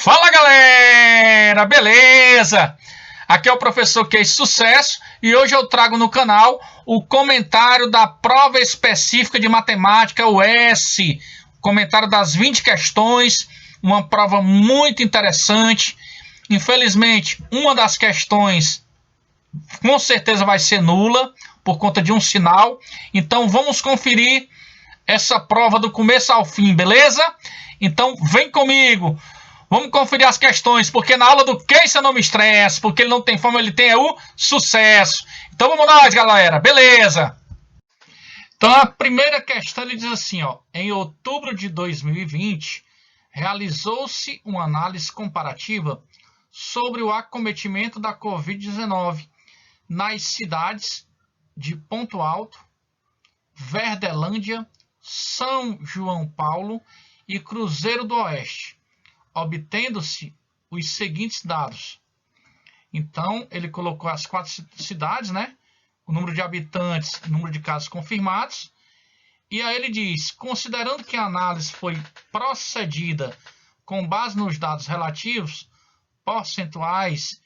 Fala galera, beleza? Aqui é o professor Case Sucesso e hoje eu trago no canal o comentário da prova específica de matemática, o S, comentário das 20 questões, uma prova muito interessante. Infelizmente, uma das questões com certeza vai ser nula por conta de um sinal, então vamos conferir essa prova do começo ao fim, beleza? Então vem comigo. Vamos conferir as questões, porque na aula do Quem se não me estresse, porque ele não tem fome, ele tem o sucesso. Então vamos nós, galera, beleza? Então a primeira questão ele diz assim, ó, em outubro de 2020, realizou-se uma análise comparativa sobre o acometimento da Covid-19 nas cidades de Ponto Alto, Verdelândia, São João Paulo e Cruzeiro do Oeste, obtendo-se os seguintes dados. Então, ele colocou as 4 cidades, né? O número de habitantes, o número de casos confirmados. E aí ele diz, considerando que a análise foi procedida com base nos dados relativos, percentuais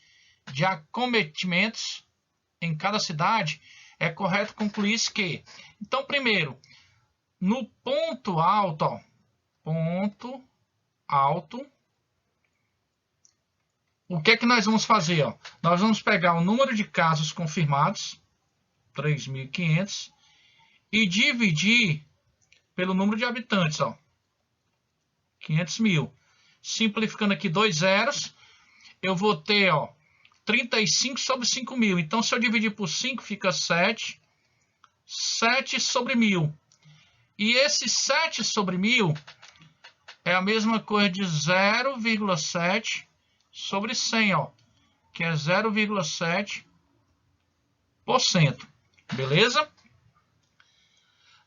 de acometimentos em cada cidade, é correto concluir-se que... Então, primeiro, no ponto alto, ó, ponto alto, o que é que nós vamos fazer? Ó? Nós vamos pegar o número de casos confirmados, 3.500, e dividir pelo número de habitantes, ó, 500 mil. Simplificando aqui 2 zeros, eu vou ter, ó, 35 sobre 5 mil. Então, se eu dividir por 5, fica 7. 7 sobre 1.000. E esse 7 sobre 1.000 é a mesma coisa de 0,7 sobre 100, ó, que é 0,7%. Beleza?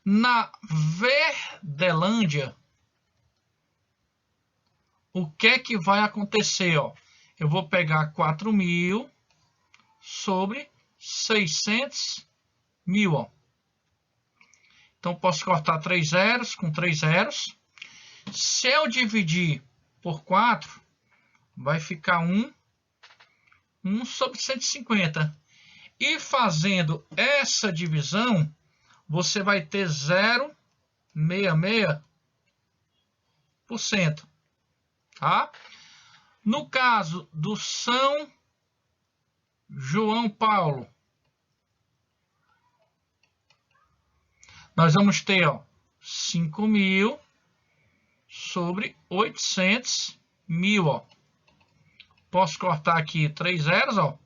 Na Verdelândia, o que é que vai acontecer? Ó? Eu vou pegar 4.000 sobre 600.000. Ó. Então, posso cortar 3 zeros com 3 zeros. Se eu dividir por 4, vai ficar 1 sobre 150. E fazendo essa divisão, você vai ter 0,66%. Tá? No caso do São João Paulo, nós vamos ter, ó, 5.000 sobre 800.000. Ó. Posso cortar aqui 3 zeros, ó.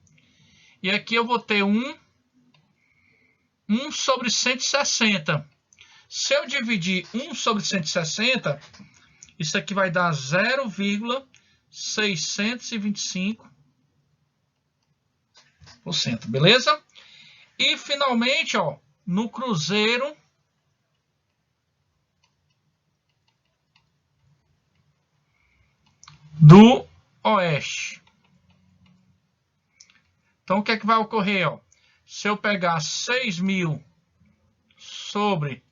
E aqui eu vou ter 1 sobre 160. Se eu dividir 1 sobre 160, isso aqui vai dar 0,625%. Beleza? E finalmente, ó, no Cruzeiro do Oeste. Então, o que é que vai ocorrer? Ó? Se eu pegar 6.000 sobre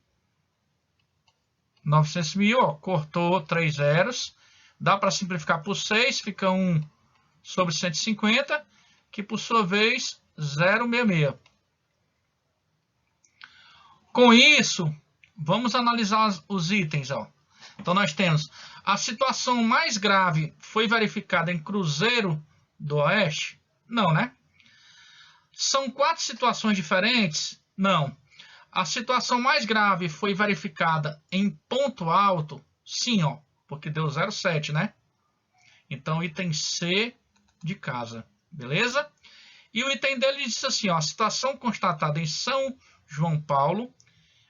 900.000, ó, cortou 3 zeros, dá para simplificar por 6, fica 1 sobre 150, que por sua vez 0,66. Com isso, vamos analisar os itens. Ó. Então, nós temos a situação mais grave foi verificada em Cruzeiro do Oeste? Não, né? São 4 situações diferentes? Não. A situação mais grave foi verificada em Ponto Alto? Sim, ó, porque deu 0,7, né? Então, item C de casa, beleza? E o item dele diz assim, ó, a situação constatada em São João Paulo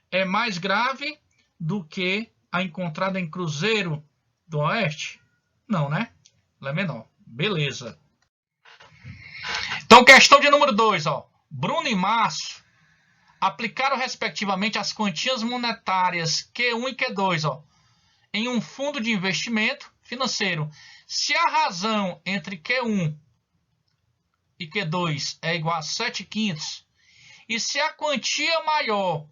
é mais grave do que a encontrada em Cruzeiro do Oeste? Não, né? Ela é menor. Beleza. Então, questão de número 2, ó. Bruno e Márcio aplicaram respectivamente as quantias monetárias Q1 e Q2, ó, em um fundo de investimento financeiro. Se a razão entre Q1 e Q2 é igual a 7/5, e se a quantia maior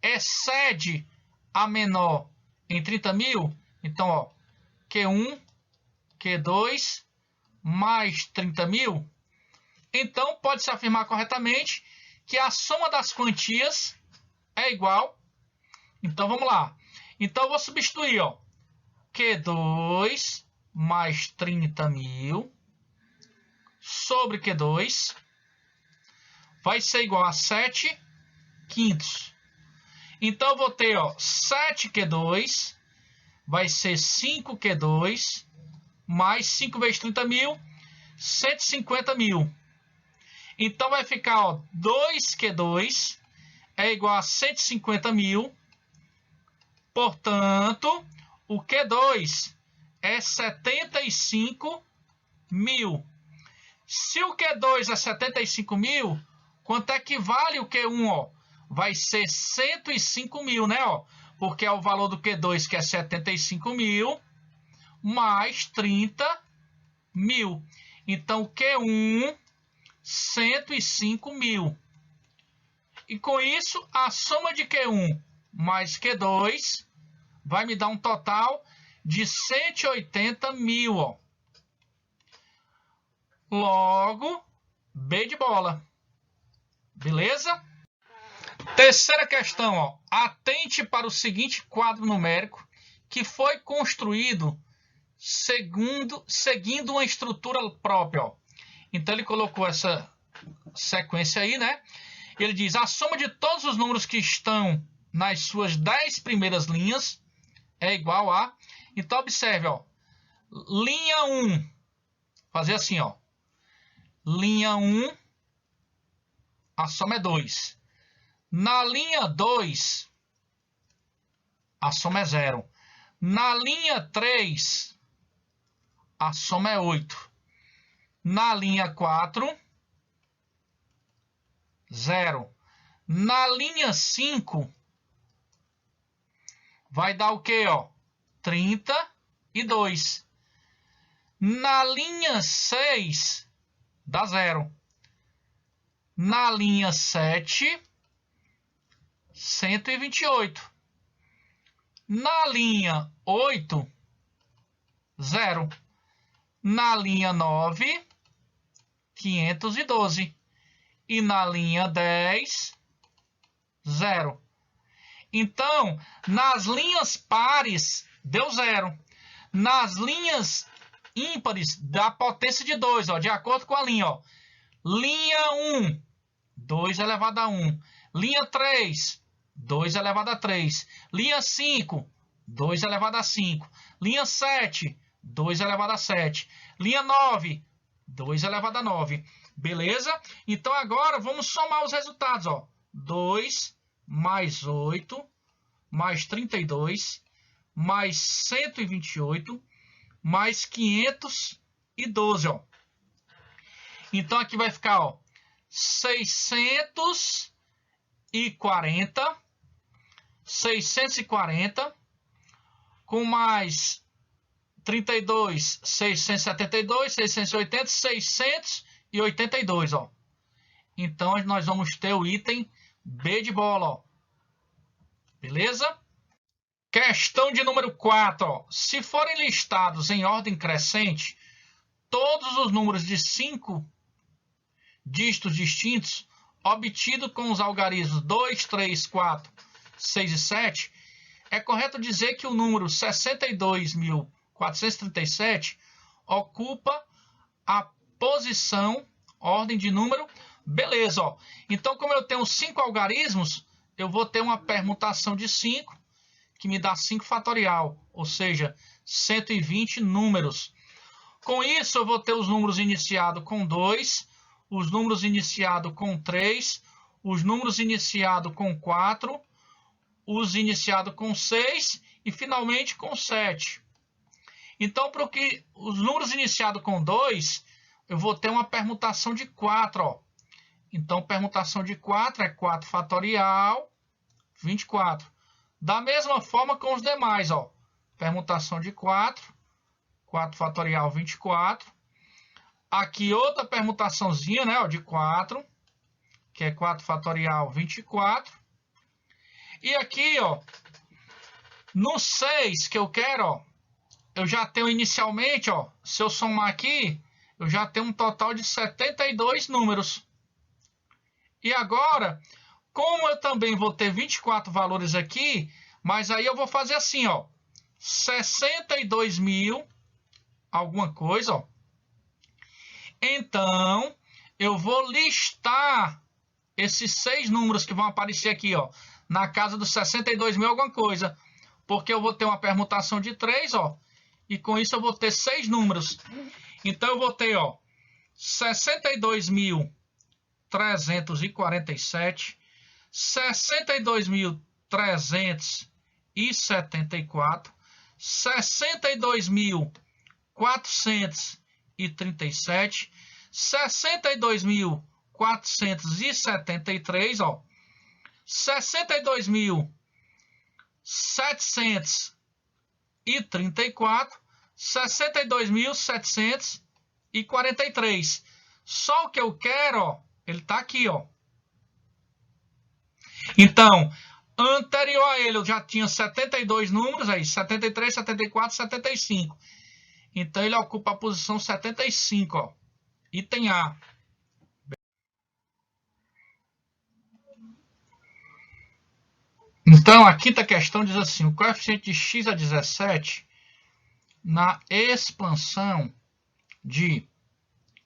excede a menor em 30.000, então, ó, Q1, Q2, mais 30.000. Então, pode-se afirmar corretamente que a soma das quantias é igual. Então, vamos lá. Então, eu vou substituir, ó, Q2 mais 30.000 sobre Q2 vai ser igual a 7/5. Então, eu vou ter, ó, 7Q2 vai ser 5Q2 mais 5 vezes 30.000, 150.000. Então, vai ficar, ó, 2Q2 é igual a 150.000. Portanto, o Q2 é 75.000. Se o Q2 é 75.000, quanto é que vale o Q1? Ó? Vai ser 105.000, né? Ó? Porque é o valor do Q2, que é 75.000, mais 30.000. Então, o Q1, 105.000. E com isso, a soma de Q1 mais Q2 vai me dar um total de 180.000. Ó. Logo, B de bola. Beleza? Terceira questão. Ó. Atente para o seguinte quadro numérico que foi construído seguindo uma estrutura própria. Ó. Então, ele colocou essa sequência aí, né? Ele diz, a soma de todos os números que estão nas suas 10 primeiras linhas é igual a... Então, observe, ó. Linha 1. Fazer assim, ó. Linha 1, a soma é 2. Na linha 2, a soma é 0. Na linha 3, a soma é 8. Na linha 4, 0. Na linha 5, vai dar o quê, ó? 32. Na linha 6, dá 0. Na linha 7, 128. Na linha 8, 0. Na linha 9, 512. E na linha 10, 0. Então, nas linhas pares, deu 0. Nas linhas ímpares, dá potência de 2, ó, de acordo com a linha. Ó. Linha 1, 2 elevado a 1. Linha 3, 2 elevado a 3. Linha 5, 2 elevado a 5. Linha 7, 2 elevado a 7. Linha 9, 2 elevado a 9. Beleza? Então, agora, vamos somar os resultados. Ó. 2 mais 8, mais 32, mais 128, mais 512. Ó. Então, aqui vai ficar, ó, 640, com mais 32, 672, 680, 682. Ó. Então, nós vamos ter o item B de bola. Ó. Beleza? Questão de número 4. Ó. Se forem listados em ordem crescente, todos os números de 5 dígitos distintos obtidos com os algarismos 2, 3, 4, 6 e 7, é correto dizer que o número 62.437 ocupa a posição, ordem de número, beleza. Ó. Então, como eu tenho 5 algarismos, eu vou ter uma permutação de 5, que me dá 5 fatorial, ou seja, 120 números. Com isso, eu vou ter os números iniciados com 2, os números iniciados com 3, os números iniciados com 4, os iniciados com 6 e, finalmente, com 7. Então, para os números iniciados com 2, eu vou ter uma permutação de 4. Ó. Então, permutação de 4 é 4 fatorial, 24. Da mesma forma com os demais. Ó. Permutação de 4, 4 fatorial, 24. Aqui outra permutaçãozinha, né, ó, de 4, que é 4 fatorial, 24. E aqui, ó, no 6 que eu quero, ó, eu já tenho inicialmente, ó, se eu somar aqui, eu já tenho um total de 72 números. E agora, como eu também vou ter 24 valores aqui, mas aí eu vou fazer assim, ó, 62 mil, alguma coisa, ó. Então, eu vou listar esses 6 números que vão aparecer aqui, ó, na casa dos 62 mil alguma coisa, porque eu vou ter uma permutação de 3, ó, e com isso eu vou ter 6 números. Então, eu vou ter, ó, 62.347, 62.374, 62.437, 62.473, ó, 62.734, 62.743. Só o que eu quero, ó, ele tá aqui, ó. Então, anterior a ele eu já tinha 72 números aí, 73, 74, 75. Então ele ocupa a posição 75, ó. Item A. Então, a quinta questão diz assim: o coeficiente de x a 17 na expansão de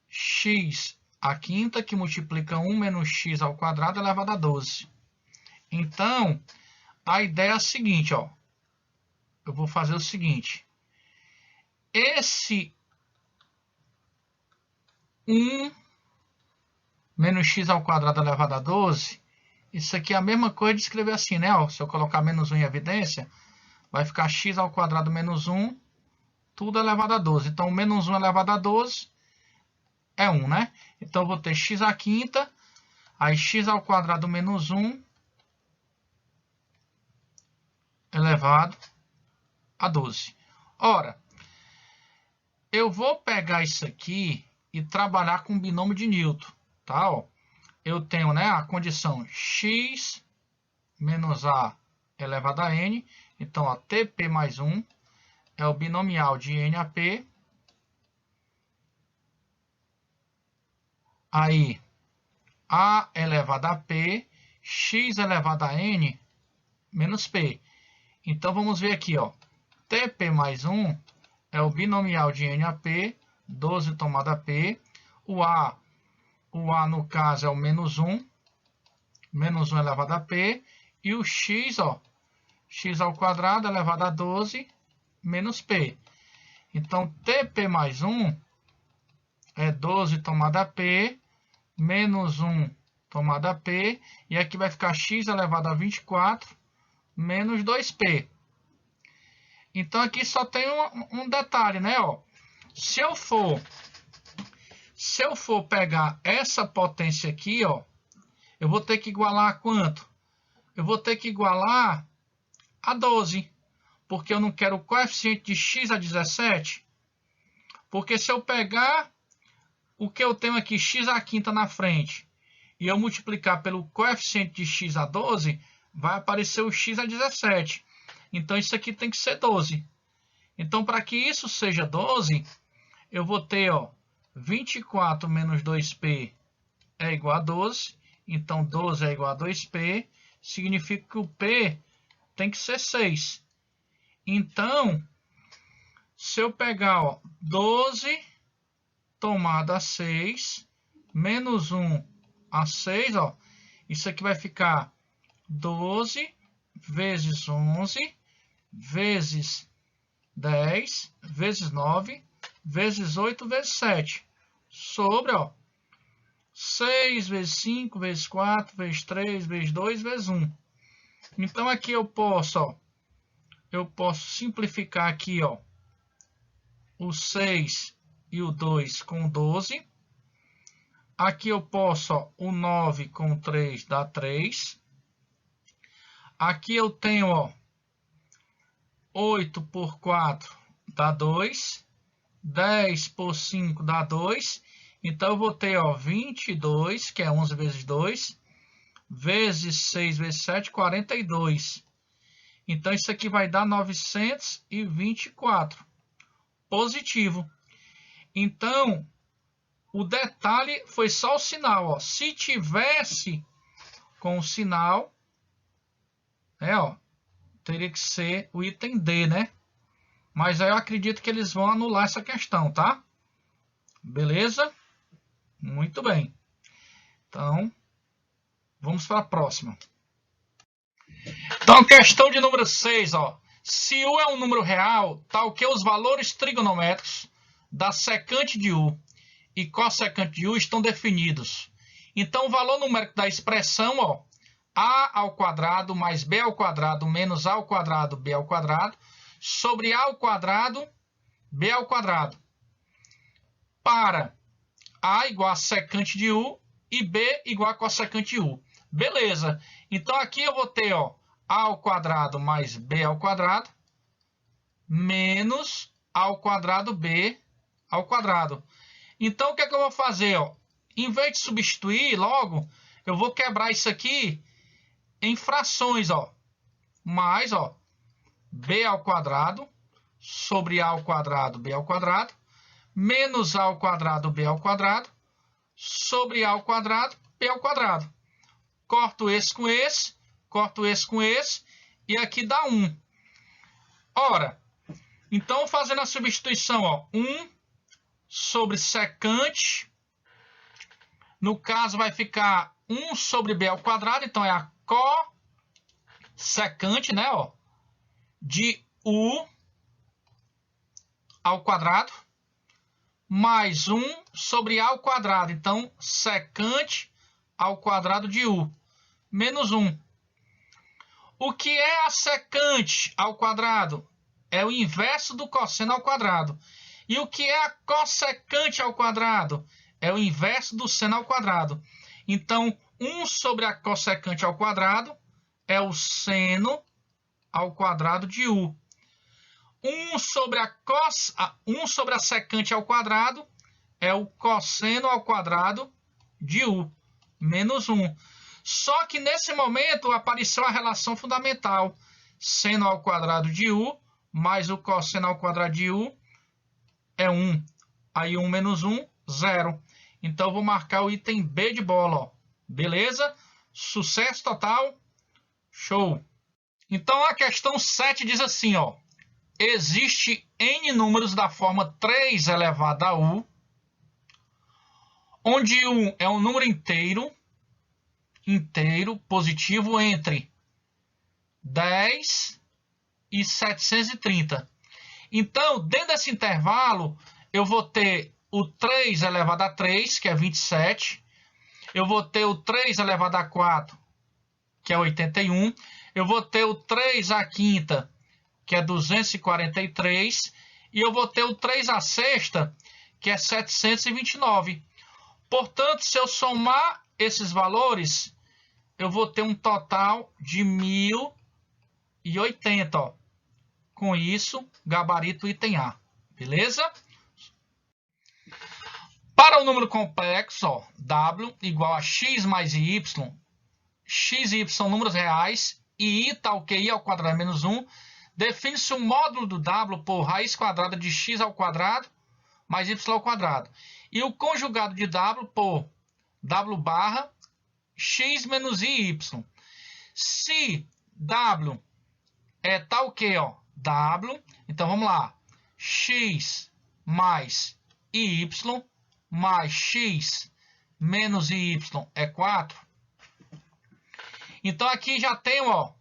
x à quinta, que multiplica 1 menos x ao quadrado elevado a 12. Então, a ideia é a seguinte, ó. Eu vou fazer o seguinte. Esse 1 menos x ao quadrado elevado a 12, isso aqui é a mesma coisa de escrever assim, né? Ó, se eu colocar menos 1 em evidência, vai ficar x ao quadrado menos 1, tudo elevado a 12. Então, menos 1 elevado a 12 é 1, né? Então, eu vou ter x à quinta, aí x ao quadrado menos 1 elevado a 12. Ora, eu vou pegar isso aqui e trabalhar com o binômio de Newton, tá? Ó, eu tenho, né, a condição x menos a elevado a n. Então, ó, TP mais 1 é o binomial de n a p. Aí, a elevado a p, x elevado a n, menos p. Então, vamos ver aqui, ó. TP mais 1 é o binomial de n a p, 12 tomada p. O a no caso é o menos 1 elevado a p. E o x, ó, x ao quadrado elevado a 12 menos p. Então, TP mais 1 é 12 tomada p, menos 1 tomada p. E aqui vai ficar x elevado a 24 menos 2p. Então, aqui só tem um detalhe, né? Ó. Se eu for pegar essa potência aqui, ó, eu vou ter que igualar a quanto? Eu vou ter que igualar a 12. Porque eu não quero o coeficiente de x a 17. Porque se eu pegar o que eu tenho aqui, x à quinta na frente, e eu multiplicar pelo coeficiente de x a 12, vai aparecer o x a 17. Então, isso aqui tem que ser 12. Então, para que isso seja 12, eu vou ter, ó, 24 menos 2p é igual a 12. Então, 12 é igual a 2p. Significa que o p tem que ser 6. Então, se eu pegar, ó, 12 tomado a 6, menos 1 a 6, ó, isso aqui vai ficar 12 vezes 11, vezes 10, vezes 9, vezes 8, vezes 7, sobre, ó, 6 vezes 5, vezes 4, vezes 3, vezes 2, vezes 1. Então, aqui eu posso, ó, simplificar aqui, ó, o 6 e o 2 com 12. Aqui eu posso, ó, o 9 com 3 dá 3. Aqui eu tenho, ó, 8 por 4 dá 2. 10 por 5 dá 2. Então, eu vou ter, ó, 22, que é 11 vezes 2, vezes 6 vezes 7, 42. Então, isso aqui vai dar 924. positivo. Então, o detalhe foi só o sinal, ó. Se tivesse com o sinal, ó, teria que ser o item D, né? Mas aí eu acredito que eles vão anular essa questão, tá? Beleza? Muito bem. Então, vamos para a próxima. Então, questão de número 6, ó. Se U é um número real, tal que os valores trigonométricos da secante de U e cossecante de U estão definidos. Então, o valor numérico da expressão, ó, A ao quadrado mais B ao quadrado menos A ao quadrado B ao quadrado sobre A ao quadrado B ao quadrado. Para A igual a secante de U e B igual a cossecante de U. Beleza. Então, aqui eu vou ter, ó, A ao quadrado mais B ao quadrado menos A ao quadrado B ao quadrado. Então, o que é que eu vou fazer? Ó? Em vez de substituir logo, eu vou quebrar isso aqui em frações. Ó. Mais, ó, B ao quadrado sobre A ao quadrado B ao quadrado menos A ao quadrado B ao quadrado sobre A ao quadrado B ao quadrado. Corto esse com esse, corto esse com esse, e aqui dá 1. Ora, então fazendo a substituição, ó, 1 sobre secante, no caso vai ficar 1 sobre B ao quadrado, então é a cossecante, né, ó, de U ao quadrado, mais 1 sobre A ao quadrado, então secante ao quadrado de U, menos 1. O que é a secante ao quadrado? É o inverso do cosseno ao quadrado. E o que é a cossecante ao quadrado? É o inverso do seno ao quadrado. Então, 1 sobre a cossecante ao quadrado é o seno ao quadrado de U. 1 sobre a secante ao quadrado é o cosseno ao quadrado de U, menos 1. Só que nesse momento apareceu a relação fundamental. Seno ao quadrado de U mais o cosseno ao quadrado de U é 1. Aí 1 menos 1, 0. Então eu vou marcar o item B de bola. Ó. Beleza? Sucesso total. Show. Então a questão 7 diz assim, ó. Existe N números da forma 3 elevado a U, onde U é um número inteiro positivo entre 10 e 730. Então, dentro desse intervalo, eu vou ter o 3 elevado a 3, que é 27. Eu vou ter o 3 elevado a 4, que é 81. Eu vou ter o 3 à quinta, que é 243. E eu vou ter o 3 à sexta, que é 729. Portanto, se eu somar esses valores, eu vou ter um total de 1080. Ó. Com isso, gabarito item A. Beleza? Para o número complexo, ó, W igual a x mais y, x e y são números reais, e i tal que i ao quadrado é menos 1, define-se o módulo do W por raiz quadrada de x ao quadrado mais y ao quadrado. E o conjugado de W por W barra x menos i, y. Se W é tal que, ó, W, então vamos lá, x mais y mais x menos y é 4. Então aqui já tem, ó,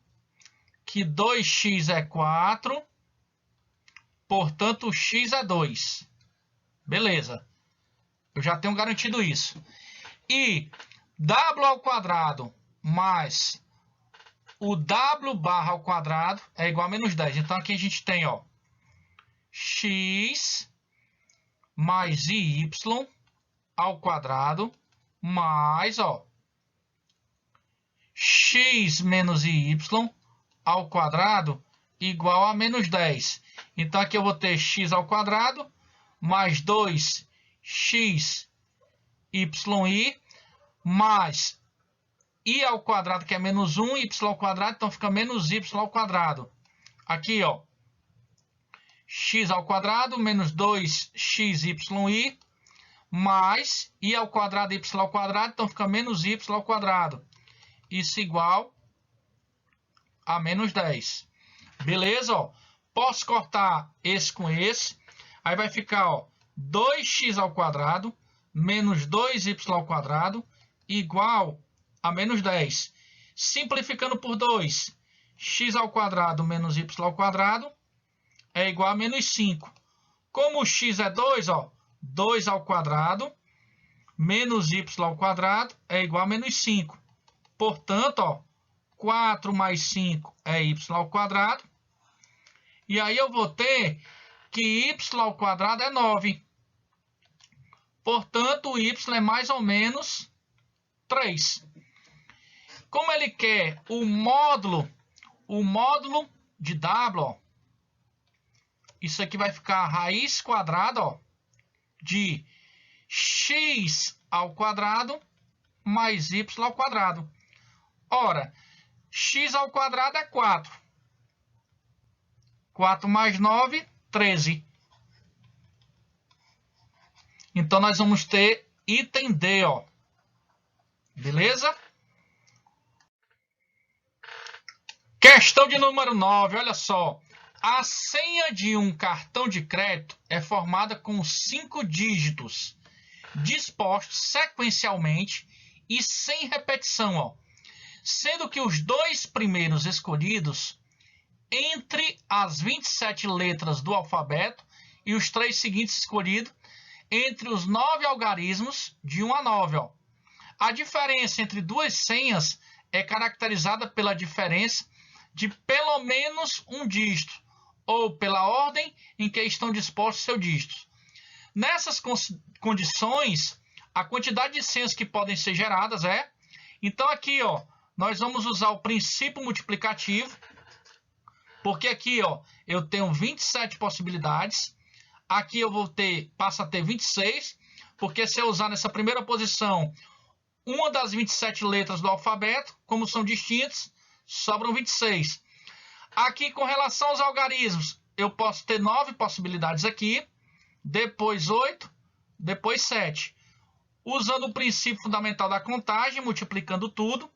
que 2x é 4, portanto o x é 2. Beleza, eu já tenho garantido isso. E w ao quadrado mais o w barra ao quadrado é igual a menos 10. Então aqui a gente tem, ó, x mais y ao quadrado mais, ó, x menos y ao quadrado igual a menos 10. Então aqui eu vou ter x ao quadrado mais 2x yi mais i ao quadrado, que é menos 1, y ao quadrado, então fica menos y ao quadrado. Aqui, ó, x ao quadrado menos 2xy mais i ao quadrado y ao quadrado, então fica menos y ao quadrado. Isso igual a menos 10. Beleza? Ó. Posso cortar esse com esse. Aí vai ficar, ó, 2x ao quadrado menos 2y ao quadrado igual a menos 10. Simplificando por 2, x ao quadrado menos y ao quadrado é igual a menos 5. Como o x é 2, ó, 2 ao quadrado menos y ao quadrado é igual a menos 5. Portanto, ó, 4 mais 5 é y ao quadrado. E aí eu vou ter que y ao quadrado é 9. Portanto, o y é mais ou menos 3. Como ele quer o módulo de w, ó, isso aqui vai ficar raiz quadrada, ó, de x ao quadrado mais y ao quadrado. Ora, x ao quadrado é 4. 4 mais 9, 13. Então, nós vamos ter item D, ó. Beleza? Questão de número 9, olha só. A senha de um cartão de crédito é formada com 5 dígitos, dispostos sequencialmente e sem repetição, ó. Sendo que os 2 primeiros escolhidos entre as 27 letras do alfabeto e os 3 seguintes escolhidos entre os 9 algarismos de 1 a 9. Ó. A diferença entre duas senhas é caracterizada pela diferença de pelo menos um dígito, ou pela ordem em que estão dispostos seus dígitos. Nessas condições, a quantidade de senhas que podem ser geradas é... Então, aqui, ó, nós vamos usar o princípio multiplicativo, porque aqui, ó, eu tenho 27 possibilidades. Aqui eu passo a ter 26, porque se eu usar nessa primeira posição uma das 27 letras do alfabeto, como são distintas, sobram 26. Aqui, com relação aos algarismos, eu posso ter 9 possibilidades aqui, depois 8, depois 7. Usando o princípio fundamental da contagem, multiplicando tudo,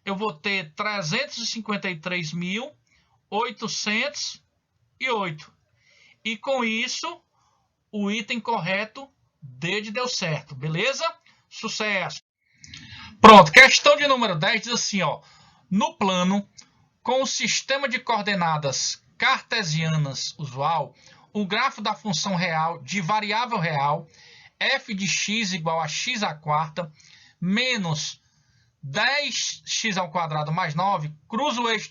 eu vou ter 353.808. E com isso, o item correto, D de deu certo. Beleza? Sucesso! Pronto, questão de número 10 diz assim, ó. No plano, com o sistema de coordenadas cartesianas usual, o grafo da função real de variável real f de x igual a x à quarta menos 10x ao quadrado mais 9 cruza o eixo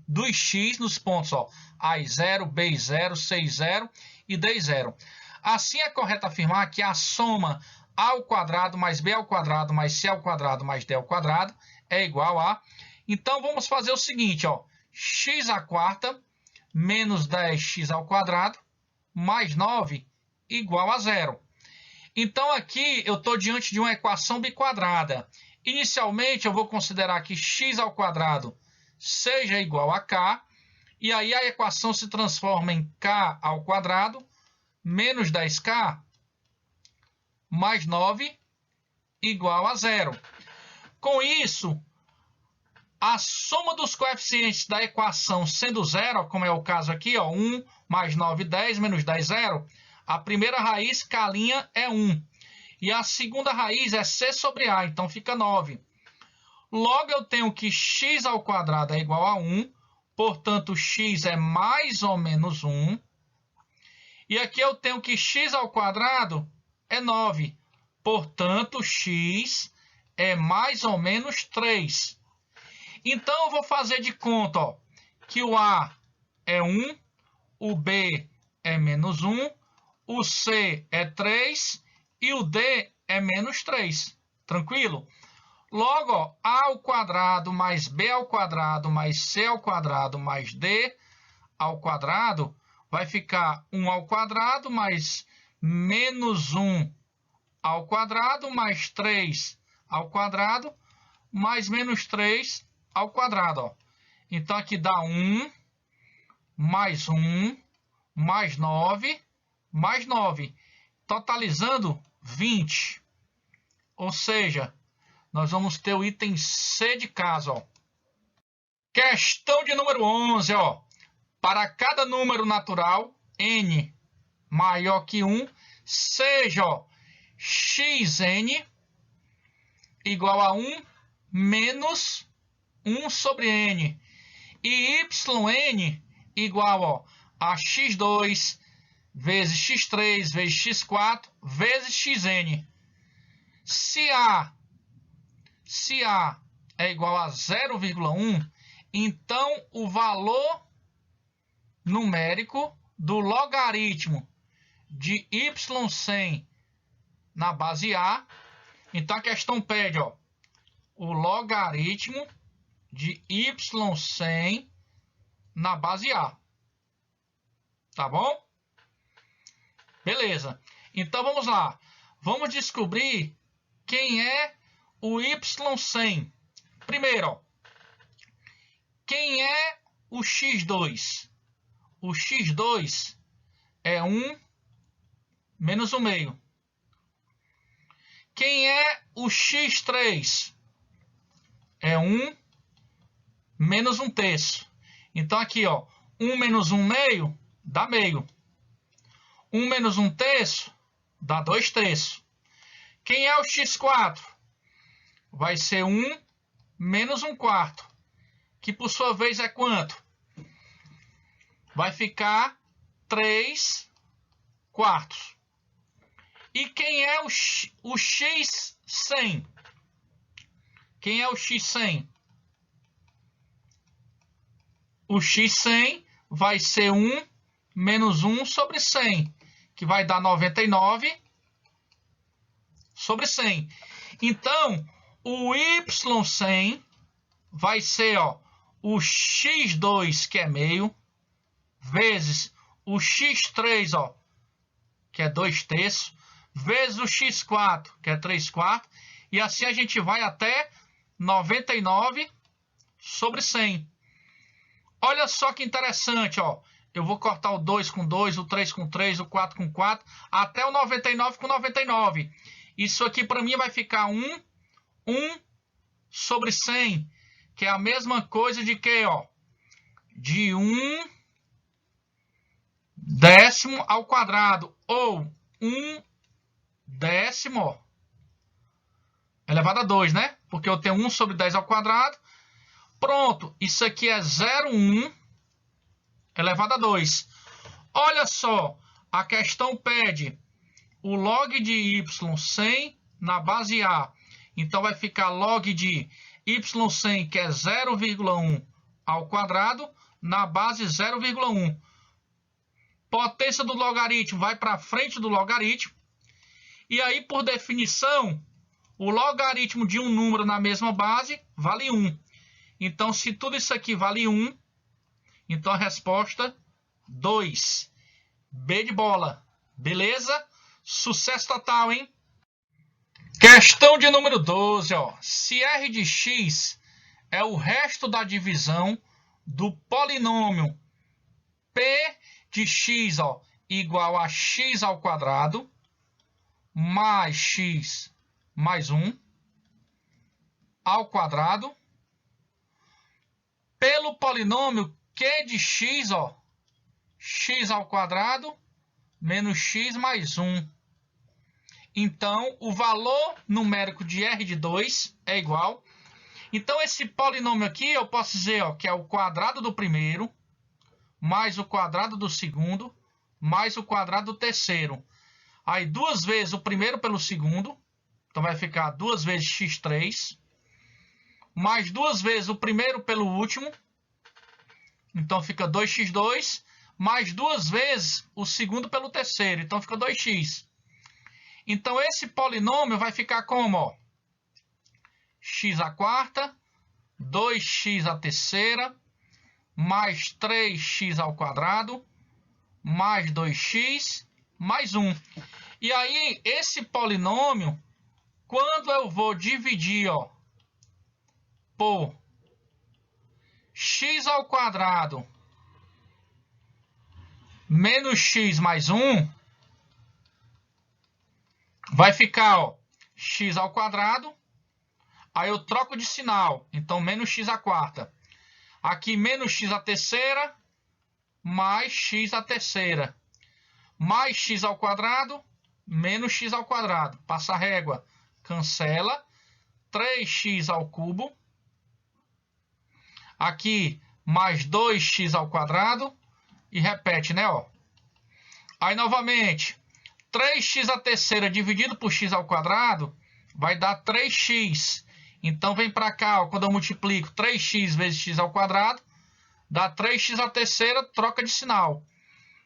dos x nos pontos, ó, A0, B0, C0 e D0. Assim é correto afirmar que a soma a ao quadrado mais b ao quadrado mais c ao quadrado mais d ao quadrado é igual a... Então, vamos fazer o seguinte, ó, x à quarta menos 10x ao quadrado mais 9 igual a 0. Então, aqui eu estou diante de uma equação biquadrada. Inicialmente, eu vou considerar que x ao quadrado seja igual a k, e aí a equação se transforma em k ao quadrado menos 10k mais 9 igual a 0. Com isso, a soma dos coeficientes da equação sendo 0, como é o caso aqui, ó, 1 mais 9, 10, menos 10, 0, a primeira raiz, k' é 1. E a segunda raiz é c sobre a, então fica 9. Logo, eu tenho que x ao quadrado é igual a 1, portanto, x é mais ou menos 1. E aqui eu tenho que x ao quadrado é 9, portanto, x é mais ou menos 3. Então, eu vou fazer de conta, ó, que o A é 1, o B é menos 1, o C é 3 e o D é menos 3. Tranquilo? Logo, ó, A ao quadrado mais B ao quadrado mais C ao quadrado mais D ao quadrado vai ficar 1 ao quadrado mais menos 1 ao quadrado mais 3 ao quadrado mais menos 3 ao quadrado. Ó. Então, aqui dá 1 mais 1 mais 9, mais 9, totalizando 20. Ou seja, nós vamos ter o item C de casa, ó. Questão de número 11, ó. Para cada número natural, n maior que 1, seja, ó, xn igual a 1 menos 1 sobre n. E yn igual, ó, a x2 vezes x3 vezes x4 vezes xn. Se A é igual a 0,1, então o valor numérico do logaritmo de y100 na base A, então a questão pede, ó, o logaritmo de y100 na base A. Tá bom? Beleza. Então vamos lá. Vamos descobrir quem é o y100. Primeiro, ó, quem é o x2? O x2 é 1 menos 1 meio. Quem é o x3? É 1 menos 1 terço. Então aqui, ó, 1 menos 1 meio dá meio. 1 menos 1 terço dá 2 terços. Quem é o x4? Vai ser 1 menos 1 quarto, que por sua vez é quanto? Vai ficar 3 quartos. E quem é o x100? Quem é o x100? O x100 vai ser 1 menos 1 sobre 100, que vai dar 99 sobre 100. Então, o y100 vai ser, ó, o x2, que é meio, vezes o x3, ó, que é 2 terços, vezes o x4, que é 3 quartos, e assim a gente vai até 99 sobre 100. Olha só que interessante, ó. Eu vou cortar o 2 com 2, o 3 com 3, o 4 com 4, até o 99 com 99. Isso aqui para mim vai ficar 1 sobre 100, que é a mesma coisa de que, ó, de 1 décimo ao quadrado, ou 1 décimo, ó, elevado a 2, né? Porque eu tenho 1 sobre 10 ao quadrado. Pronto, isso aqui é 0,1 elevado a 2. Olha só, a questão pede o log de y100 na base A. Então vai ficar log de y100, que é 0,1 ao quadrado, na base 0,1. Potência do logaritmo vai para frente do logaritmo. E aí, por definição, o logaritmo de um número na mesma base vale 1. Então, se tudo isso aqui vale 1, então a resposta 2. B de bola. Beleza? Sucesso total, hein? Questão de número 12, ó. Se R de x é o resto da divisão do polinômio P de x, ó, igual a x ao quadrado mais x mais 1 ao quadrado, pelo polinômio Q de x, ó, x ao quadrado menos x mais 1. Então, o valor numérico de R de 2 é igual. Então, esse polinômio aqui, eu posso dizer, ó, que é o quadrado do primeiro, mais o quadrado do segundo, mais o quadrado do terceiro. Aí, 2 vezes o primeiro pelo segundo, então vai ficar 2 vezes x3, mais 2 vezes o primeiro pelo último, então fica 2x2, mais 2 vezes o segundo pelo terceiro, então fica 2x. Então, esse polinômio vai ficar como, ó, x à quarta, 2x à terceira, mais 3x ao quadrado, mais 2x, mais 1. E aí, esse polinômio, quando eu vou dividir, ó, por x ao quadrado menos x mais 1 vai ficar, ó, x ao quadrado. Aí eu troco de sinal. Então, menos x à quarta. Aqui, menos x à terceira, mais x à terceira. Mais x ao quadrado, menos x ao quadrado. Passa a régua, cancela. 3x ao cubo. Aqui, mais 2x ao quadrado. E repete, né? Ó. Aí, novamente, 3x à terceira dividido por x ao quadrado vai dar 3x. Então, vem para cá, ó, quando eu multiplico 3x vezes x ao quadrado, dá 3x à terceira, troca de sinal.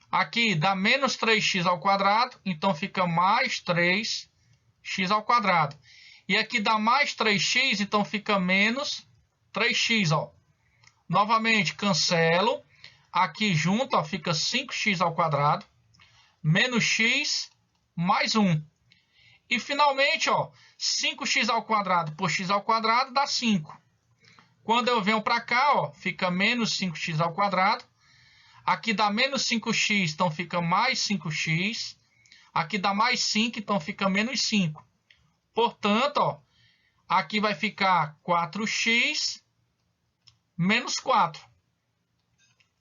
Aqui dá menos 3x ao quadrado, então fica mais 3x ao quadrado. E aqui dá mais 3x, então fica menos 3x, ó. Novamente, cancelo. Aqui junto, ó, fica 5x ao quadrado, menos x mais 1. E finalmente, ó, 5x ao quadrado por x ao quadrado dá 5. Quando eu venho para cá, ó, fica menos 5x ao quadrado. Aqui dá menos 5x, então fica mais 5x. Aqui dá mais 5, então fica menos 5. Portanto, ó, aqui vai ficar 4x menos 4.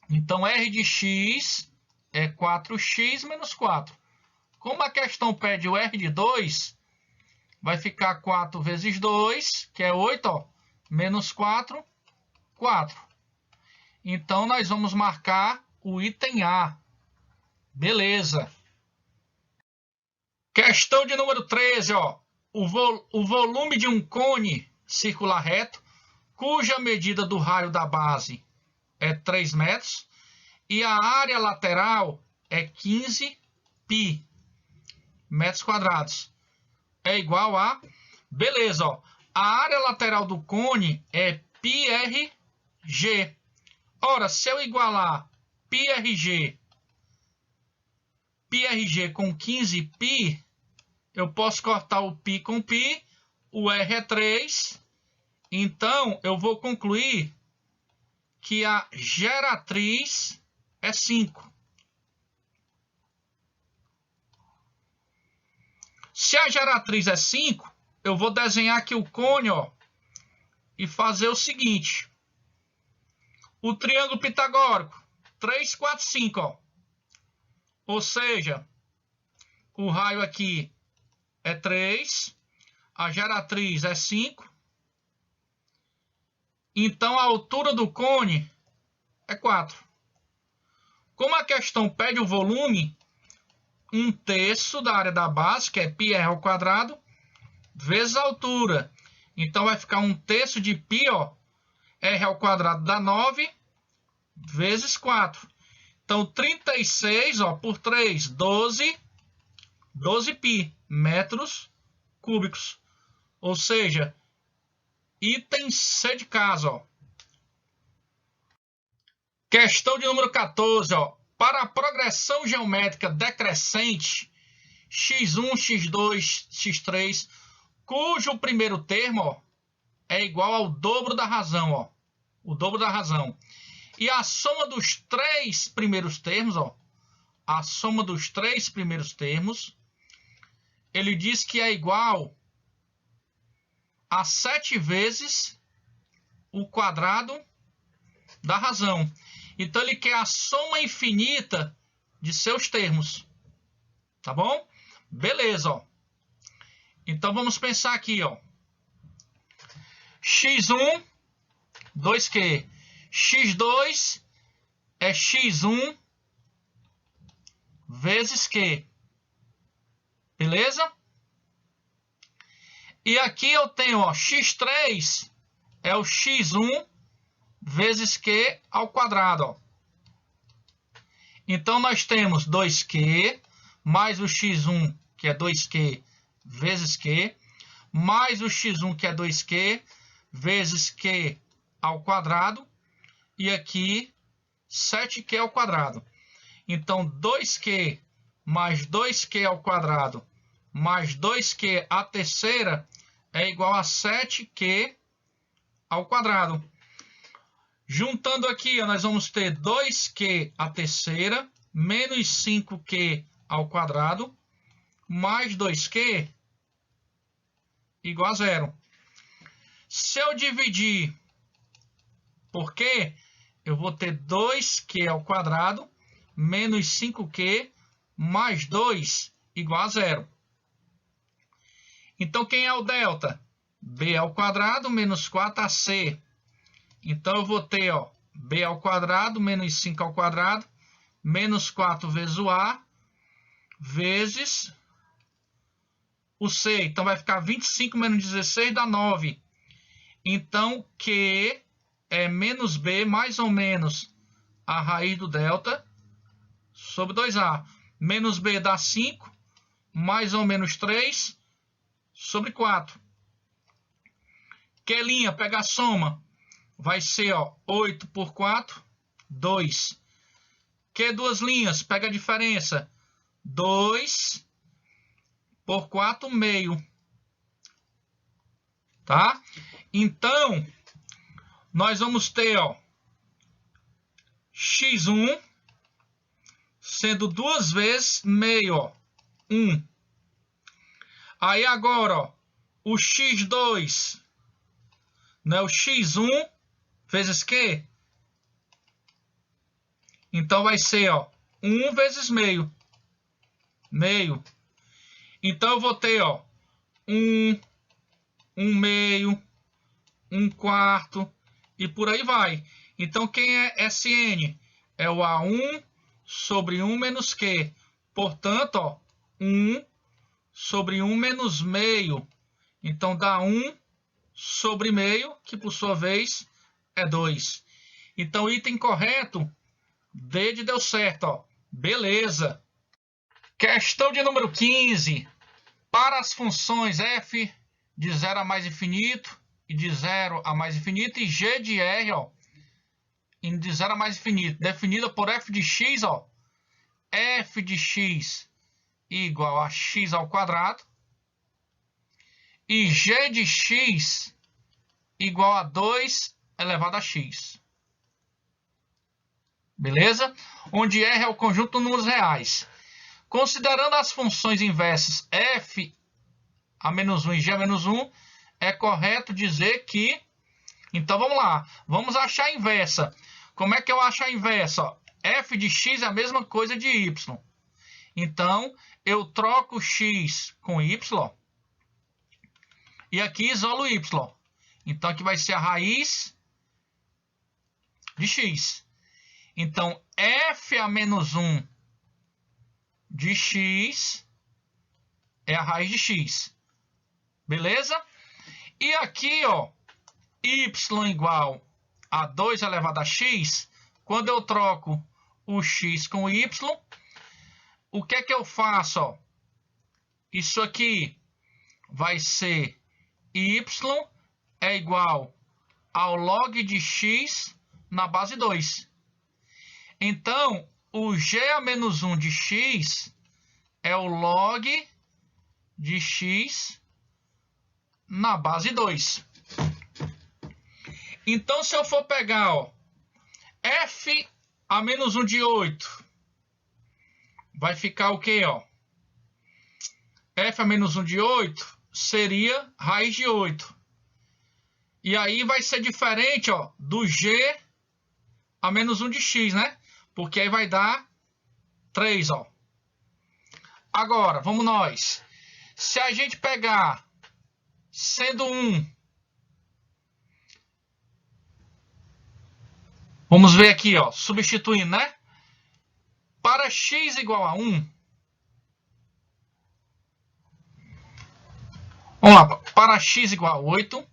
Então, R de x é 4x menos 4. Como a questão pede o R de 2, vai ficar 4 vezes 2, que é 8, ó, menos 4, 4. Então, nós vamos marcar o item A. Beleza. Questão de número 13, ó. O volume de um cone circular reto, cuja medida do raio da base é 3 metros, e a área lateral é 15 π metros quadrados, é igual a... Beleza, ó. A área lateral do cone é πrg. Ora, se eu igualar πrg com 15 π, eu posso cortar o π com π, o r é 3, então eu vou concluir que a geratriz é 5. Se a geratriz é 5, eu vou desenhar aqui o cone, ó, e fazer o seguinte. O triângulo pitagórico, 3, 4, 5, ó. Ou seja, o raio aqui é 3, a geratriz é 5. Então, a altura do cone é 4. Como a questão pede o volume, 1/3 da área da base, que é πr ao quadrado, vezes a altura. Então, vai ficar 1/3 de π, ó, r ao quadrado dá 9, vezes 4. Então, 36, ó, por 3, 12 π metros cúbicos. Ou seja, item C de casa, ó. Questão de número 14, ó. Para a progressão geométrica decrescente, x1, x2, x3, cujo primeiro termo, ó, é igual ao dobro da razão, ó. O dobro da razão. E a soma dos 3 primeiros termos, ó. A soma dos 3 primeiros termos, ele diz que é igual a 7 vezes o quadrado da razão. Então, ele quer a soma infinita de seus termos. Tá bom? Beleza, ó. Então, vamos pensar aqui, ó. x1, 2q. x2 é x1 vezes q. Beleza? E aqui eu tenho, ó, x3 é o x1 vezes q ao quadrado, ó. Então, nós temos 2q mais o x1, que é 2q, vezes q, mais o x1, que é 2q, vezes q ao quadrado, e aqui 7q ao quadrado. Então, 2q mais 2q ao quadrado mais 2q à terceira é igual a 7q ao quadrado. Juntando aqui, nós vamos ter 2q à terceira menos 5Q ao quadrado mais 2Q igual a zero. Se eu dividir por Q, eu vou ter 2Q ao quadrado menos 5Q mais 2 igual a zero. Então, quem é o delta? B ao quadrado menos 4AC. Então, eu vou ter, ó, B ao quadrado menos 5 ao quadrado menos 4 vezes o A vezes o C. Então, vai ficar 25 menos 16 dá 9. Então, Q é menos B mais ou menos a raiz do delta sobre 2A. Menos B dá 5, mais ou menos 3 sobre 4. Q', pega a soma. Vai ser, ó, 8 por 4, 2. Q duas linhas, pega a diferença. 2 por 4, meio. Tá? Então, nós vamos ter, ó, x1 sendo 2 vezes meio, ó, 1. Aí agora, ó, o x2, né, o x1 vezes Q. Então vai ser, ó, 1 vezes meio. Meio. Então eu vou ter, ó, 1, 1 meio, 1 quarto e por aí vai. Então quem é SN? É o A1 sobre 1 menos Q. Portanto, ó, 1 sobre 1 menos meio. Então dá 1 sobre meio, que por sua vez é 2. Então, item correto, D de deu certo, ó. Beleza. Questão de número 15. Para as funções f de 0 a mais infinito e de 0 a mais infinito e g de r, ó, de 0 a mais infinito, definida por f de x, ó, f de x igual a x ao quadrado e g de x igual a 2 elevado a x. Beleza? Onde R é o conjunto de números reais. Considerando as funções inversas f a menos 1 e g a menos 1, é correto dizer que... Então, vamos lá. Vamos achar a inversa. Como é que eu acho a inversa? Ó, f de x é a mesma coisa de y. Então, eu troco x com y e aqui isolo y. Então, aqui vai ser a raiz de x. Então, f a menos 1 de x é a raiz de x. Beleza? E aqui, ó, y igual a 2 elevado a x, quando eu troco o x com o y, o que é que eu faço? Ó? Isso aqui vai ser y é igual ao log de x na base 2. Então, o g a menos 1 de x é o log de x na base 2. Então, se eu for pegar, ó, f a menos 1 de 8, vai ficar o quê? Ó? F a menos 1 de 8 seria raiz de 8. E aí vai ser diferente, ó, do g a menos 1 de x, né? Porque aí vai dar 3, ó. Agora, vamos nós. Se a gente pegar, sendo 1, vamos ver aqui, ó, substituindo, né? Para x igual a 1, vamos lá, para x igual a 8,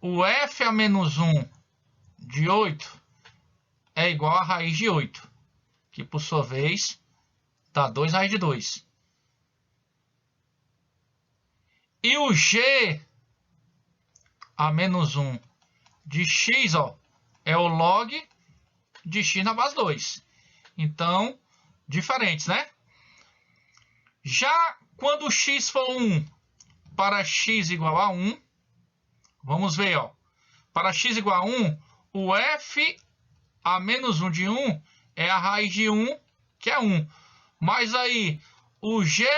o f a menos 1 de 8 é igual a raiz de 8. Que por sua vez dá 2 raiz de 2. E o g a menos 1 de x, ó, é o log de x na base 2. Então, diferentes, né? Já quando x for 1 para x igual a 1, vamos ver, ó, para x igual a 1, o f a menos 1 de 1 é a raiz de 1, que é 1. Mas aí, o g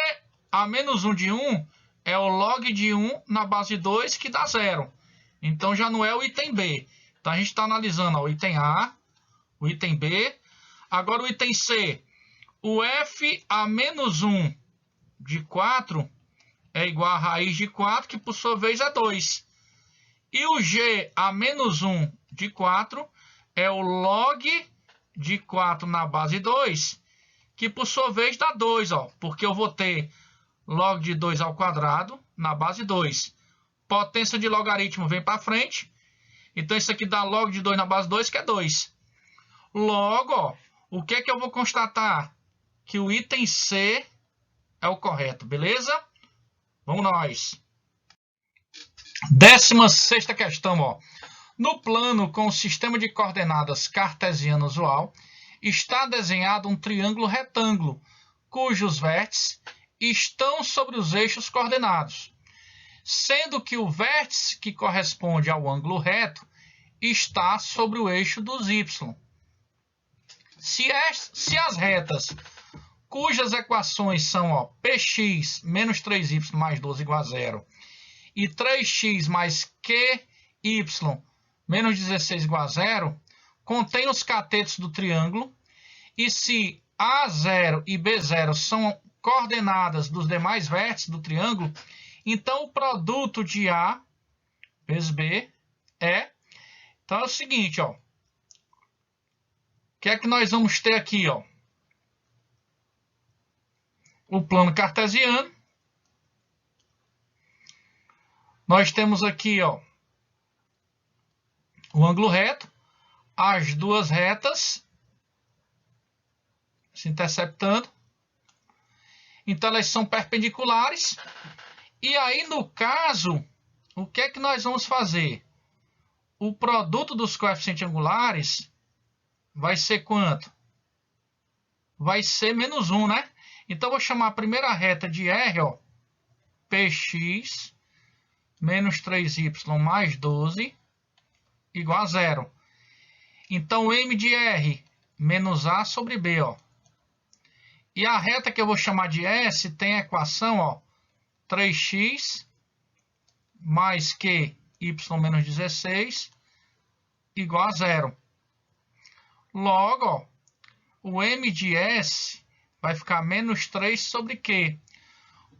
a menos 1 de 1 é o log de 1 na base 2, que dá 0. Então, já não é o item B. Então, a gente está analisando ó, o item A, o item B. Agora, o item C. O f a menos 1 de 4 é igual a raiz de 4, que por sua vez é 2. E o g a menos 1 de 4 é o log de 4 na base 2, que por sua vez dá 2, ó, porque eu vou ter log de 2 ao quadrado na base 2. Potência de logaritmo vem para frente. Então, isso aqui dá log de 2 na base 2, que é 2. Logo, ó, o que é que eu vou constatar? Que o item C é o correto, beleza? Vamos nós. 16ª questão, ó. No plano com o sistema de coordenadas cartesiano usual, está desenhado um triângulo retângulo, cujos vértices estão sobre os eixos coordenados, sendo que o vértice que corresponde ao ângulo reto está sobre o eixo dos y. Se as retas cujas equações são ó, px menos 3y mais 12 igual a 0 e 3x mais qy menos 16 igual a 0, contém os catetos do triângulo, e se A0 e B0 são coordenadas dos demais vértices do triângulo, então o produto de A vezes B é... Então é o seguinte, ó. O que é que nós vamos ter aqui, ó? O plano cartesiano. Nós temos aqui, ó, o ângulo reto, as duas retas se interceptando. Então, elas são perpendiculares. E aí, no caso, o que é que nós vamos fazer? O produto dos coeficientes angulares vai ser quanto? Vai ser menos 1, né? Então, eu vou chamar a primeira reta de R, ó, px menos 3y mais 12 igual a 0. Então, m de R menos A sobre B, ó. E a reta que eu vou chamar de S tem a equação, ó, 3x mais qy menos 16 igual a 0. Logo, ó, o m de S vai ficar menos 3 sobre Q.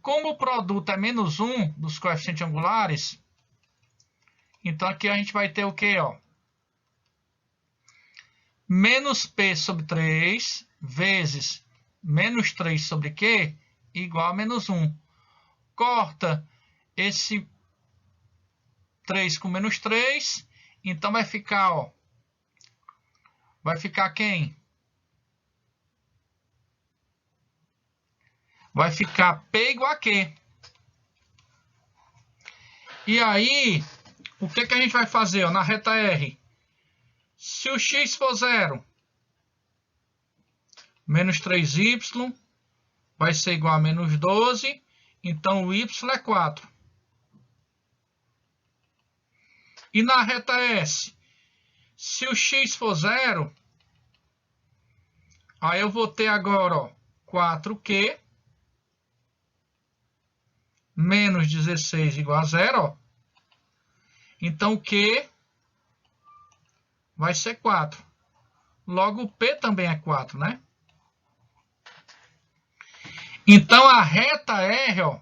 Como o produto é menos 1 dos coeficientes angulares, então aqui a gente vai ter o quê? Ó? Menos P sobre 3 vezes menos 3 sobre Q igual a menos 1. Corta esse 3 com menos 3, então vai ficar, ó, vai ficar quem? Vai ficar P igual a Q. E aí, o que a gente vai fazer ó, na reta R? Se o x for 0, menos 3y vai ser igual a menos 12, então o y é 4. E na reta S, se o x for 0, aí eu vou ter agora ó, 4Q menos 16 igual a 0, ó. Então, o Q vai ser 4. Logo, o P também é 4, né? Então, a reta R, ó,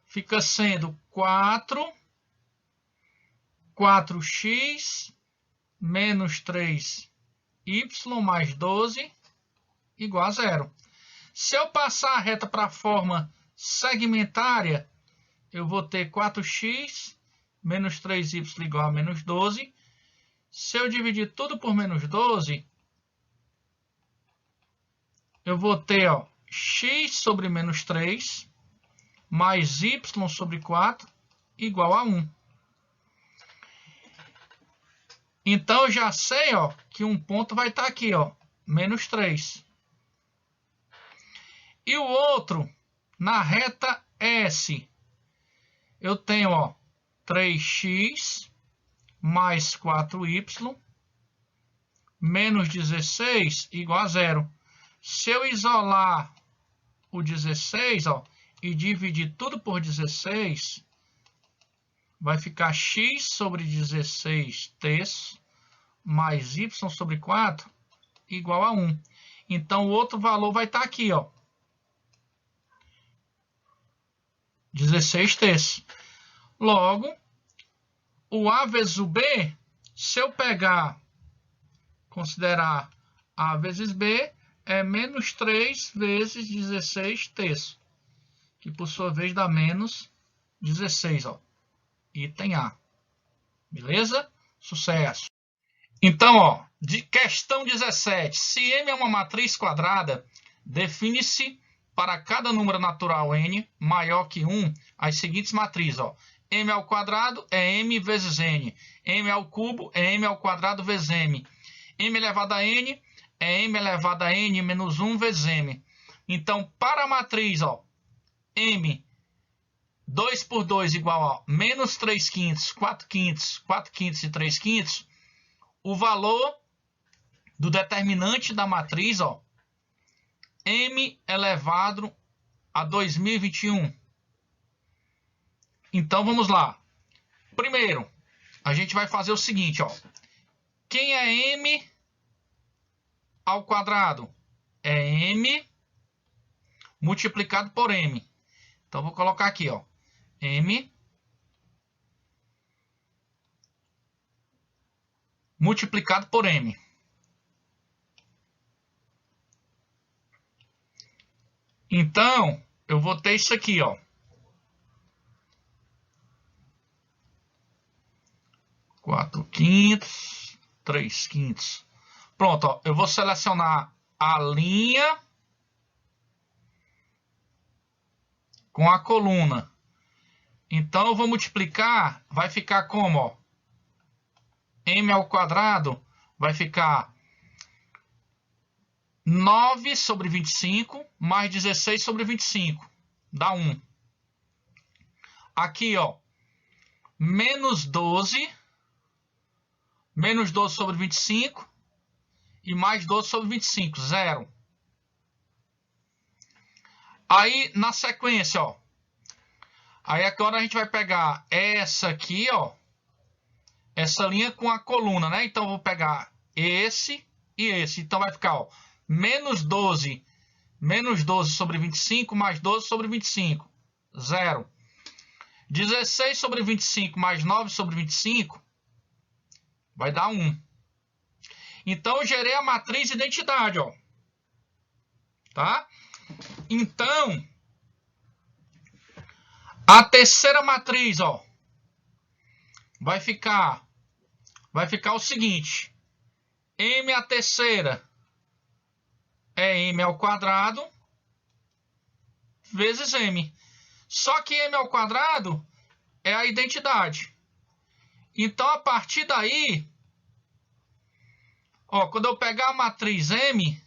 fica sendo 4x menos 3y mais 12 igual a 0. Se eu passar a reta para a forma segmentária, eu vou ter 4x menos 3y igual a menos 12. Se eu dividir tudo por menos 12, eu vou ter ó, x sobre menos 3 mais y sobre 4 igual a 1. Então, eu já sei ó, que um ponto vai estar aqui, ó, menos 3. E o outro, na reta S, eu tenho ó, 3x mais 4y menos 16 igual a 0. Se eu isolar o 16, ó, e dividir tudo por 16, vai ficar x sobre 16 terços mais y sobre 4 igual a 1. Então, o outro valor vai estar aqui, ó, 16 terços. Logo, o A vezes o B, se eu considerar A vezes B, é menos 3 vezes 16 terços, que por sua vez dá menos 16, ó, item A. Beleza? Sucesso! Então, ó, de questão 17, se M é uma matriz quadrada, define-se para cada número natural n maior que 1 as seguintes matrizes, ó. M ao quadrado é M vezes N. M ao cubo é M ao quadrado vezes M. M elevado a N é M elevado a N menos 1 vezes M. Então, para a matriz, ó, M 2 por 2 igual a menos 3 quintos, 4 quintos, 4 quintos e 3 quintos, o valor do determinante da matriz, ó, M elevado a 2021. Então, vamos lá. Primeiro, a gente vai fazer o seguinte, ó. Quem é M ao quadrado? É M multiplicado por M. Então, vou colocar aqui, ó. M multiplicado por M. Então, eu vou ter isso aqui, ó. 4 quintos, 3 quintos. Pronto, ó. Eu vou selecionar a linha com a coluna. Então, eu vou multiplicar, vai ficar como, ó? M ao quadrado vai ficar 9 sobre 25 mais 16 sobre 25. Dá 1. Aqui, ó, menos 12 sobre 25 e mais 12 sobre 25, 0. Aí, na sequência, ó, aí agora a gente vai pegar essa aqui, ó, essa linha com a coluna, né? Então, eu vou pegar esse e esse. Então, vai ficar, ó, menos 12 sobre 25 mais 12 sobre 25, 0. 16 sobre 25 mais 9 sobre 25 vai dar 1. Então, eu gerei a matriz identidade, ó. Tá? Então, a terceira matriz, ó, vai ficar o seguinte. M a terceira é M ao quadrado vezes M. Só que M ao quadrado é a identidade. Então, a partir daí, ó, quando eu pegar a matriz M,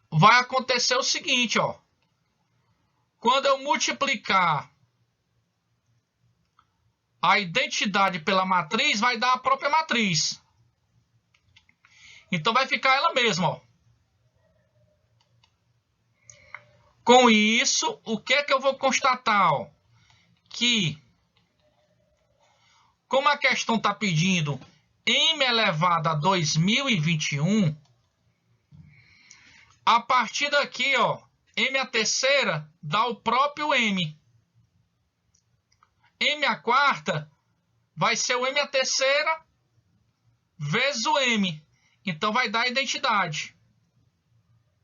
vai acontecer o seguinte, ó. Quando eu multiplicar a identidade pela matriz, vai dar a própria matriz. Então, vai ficar ela mesma, ó. Com isso, o que é que eu vou constatar, ó? Que, como a questão está pedindo M elevado a 2021, a partir daqui, ó, M a terceira dá o próprio M. M a quarta vai ser o M a terceira vezes o M. Então, vai dar a identidade.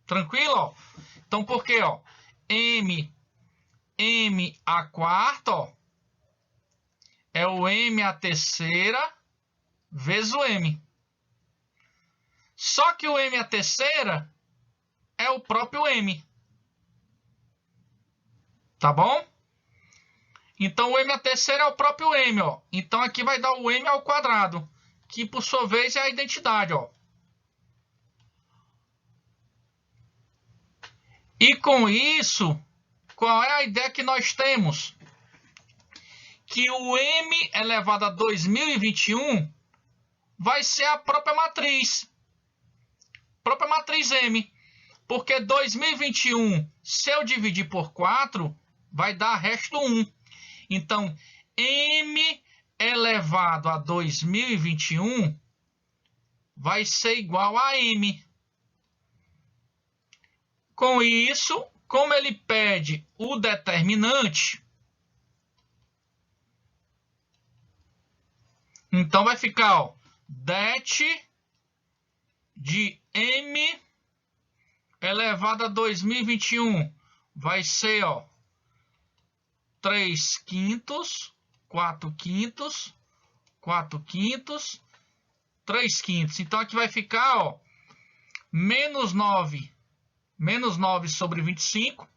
Tranquilo? Ó? Então, por quê? Ó? M a quarta, ó, é o M a terceira vezes o M. Só que o M a terceira é o próprio M. Tá bom? Então, o M a terceira é o próprio M, ó. Então, aqui vai dar o M ao quadrado, que por sua vez é a identidade, ó. E com isso, qual é a ideia que nós temos? Que o M elevado a 2021 vai ser a própria matriz M. Porque 2021, se eu dividir por 4, vai dar resto 1. Então, M elevado a 2021 vai ser igual a M. Com isso, como ele pede o determinante, então vai ficar, ó, det de M elevado a 2021 vai ser, ó, 3 quintos, 4 quintos, 4 quintos, 3 quintos. Então aqui vai ficar, ó, menos 9 sobre 25,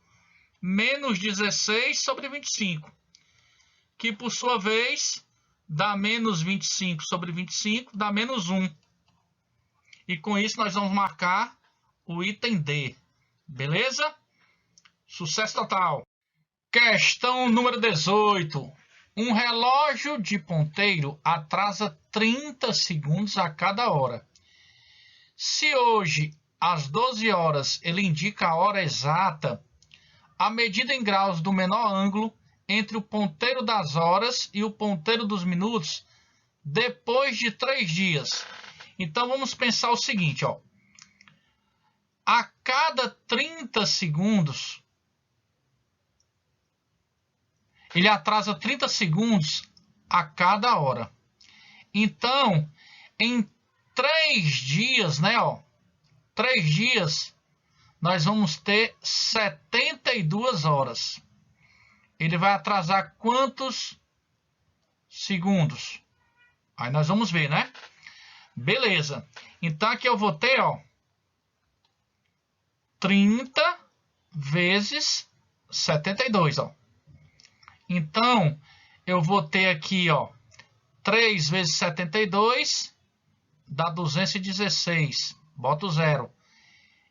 menos 16 sobre 25, que por sua vez dá menos 25 sobre 25, dá menos 1. E com isso nós vamos marcar o item D. Beleza? Sucesso total. Questão número 18. Um relógio de ponteiro atrasa 30 segundos a cada hora. Se hoje, às 12 horas, ele indica a hora exata, a medida em graus do menor ângulo entre o ponteiro das horas e o ponteiro dos minutos depois de 3 dias. Então vamos pensar o seguinte, ó. A cada 30 segundos, ele atrasa 30 segundos a cada hora. Então, em 3 dias, né, ó, 3 dias, nós vamos ter 72 horas. Ele vai atrasar quantos segundos? Aí nós vamos ver, né? Beleza. Então aqui eu vou ter, ó, 30 vezes 72, ó. Então, eu vou ter aqui, ó, 3 vezes 72 dá 216. Bota o 0.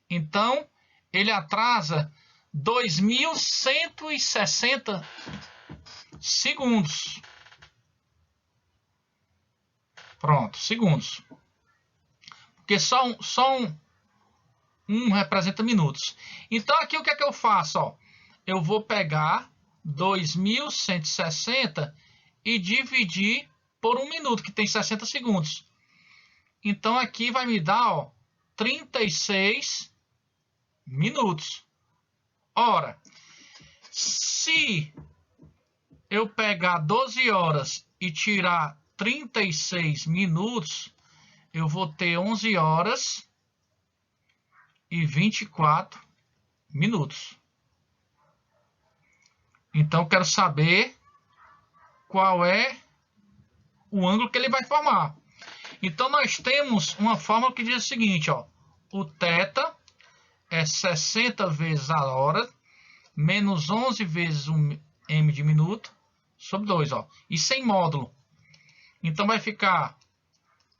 Então, ele atrasa 2.160 segundos. Pronto, segundos. Porque só um representa minutos. Então, aqui o que é que eu faço? Ó? Eu vou pegar 2.160 e dividir por 1 minuto, que tem 60 segundos. Então, aqui vai me dar, ó, 36 minutos. Ora, se eu pegar 12 horas e tirar 36 minutos, eu vou ter 11 horas e 24 minutos. Então, eu quero saber qual é o ângulo que ele vai formar. Então, nós temos uma fórmula que diz o seguinte, ó, o θ é 60 vezes a hora, menos 11 vezes o m de minuto, sobre 2, ó, e sem módulo. Então, vai ficar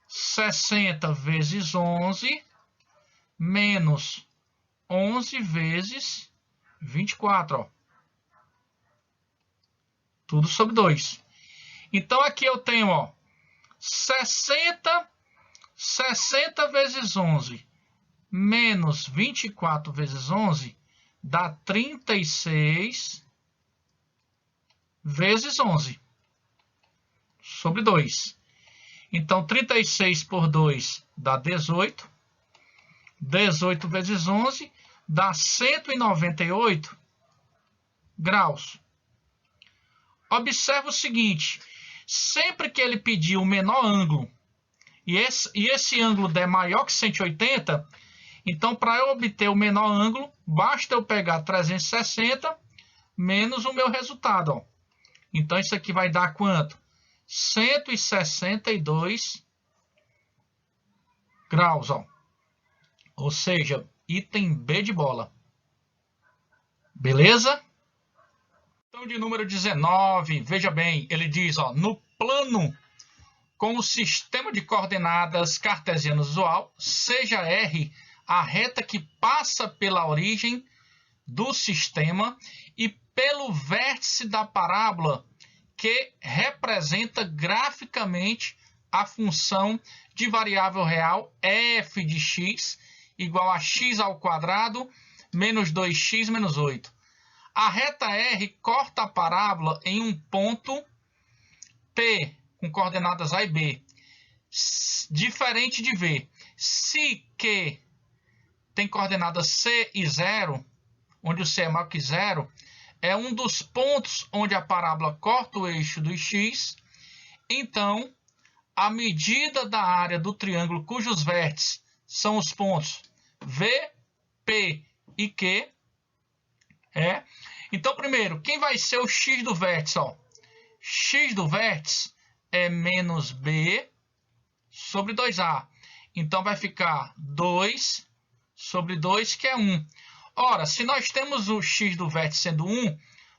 60 vezes 11, menos 11 vezes 24, ó. Tudo sobre 2. Então, aqui eu tenho, ó, 60 vezes 11 menos 24 vezes 11 dá 36 vezes 11 sobre 2. Então, 36 por 2 dá 18. 18 vezes 11 dá 198 graus. Observe o seguinte, sempre que ele pedir o menor ângulo e esse ângulo der maior que 180, então para eu obter o menor ângulo, basta eu pegar 360 menos o meu resultado. Ó. Então isso aqui vai dar quanto? 162 graus. Ó. Ou seja, item B de bola. Beleza? Então, de número 19, veja bem, ele diz, ó, no plano com o sistema de coordenadas cartesiano usual, seja R a reta que passa pela origem do sistema e pelo vértice da parábola que representa graficamente a função de variável real f de x igual a x ao quadrado menos 2x menos 8. A reta R corta a parábola em um ponto P com coordenadas A e B, diferente de V. Se Q tem coordenadas C e 0, onde o C é maior que 0, é um dos pontos onde a parábola corta o eixo do x, então a medida da área do triângulo cujos vértices são os pontos V, P e Q é. Então, primeiro, quem vai ser o x do vértice? Ó? X do vértice é menos B sobre 2A. Então, vai ficar 2 sobre 2, que é 1. Ora, se nós temos o x do vértice sendo 1,